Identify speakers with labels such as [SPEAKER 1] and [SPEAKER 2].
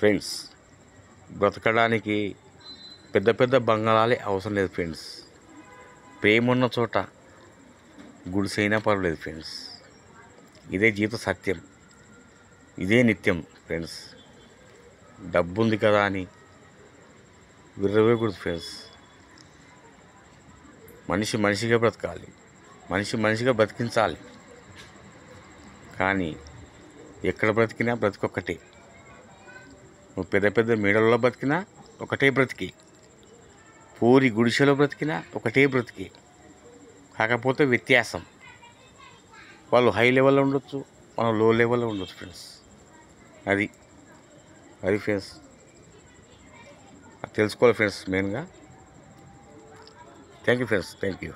[SPEAKER 1] Friends, బ్రతకడానికి పెద్ద పెద్ద బంగాళాలే అవసరం లేదు ఫ్రెండ్స్. ప్రేమ ఉన్న చోట గుడిసైనా పర్వాలేదు ఫ్రెండ్స్. ఇదే జీవిత సత్యం, ఇదే నిత్యం ఫ్రెండ్స్. డబ్బు ఉంది కదా అని విర్రవేయకూడదు ఫ్రెండ్స్. మనిషి మనిషిగా బ్రతకాలి, మనిషి మనిషిగా బ్రతికించాలి. కానీ ఎక్కడ బ్రతికినా బ్రతికొక్కటే. నువ్వు పెద్ద పెద్ద మేడల్లో బ్రతికినా ఒకటే బ్రతికి, పూరి గుడిసెలో బ్రతికినా ఒకటే బ్రతికి. కాకపోతే వ్యత్యాసం, వాళ్ళు హై లెవెల్లో ఉండొచ్చు, మనం లో లెవెల్లో ఉండొచ్చు ఫ్రెండ్స్. అది అది ఫ్రెండ్స్, తెలుసుకోవాలి ఫ్రెండ్స్ మెయిన్గా. Thank you friends, thank you.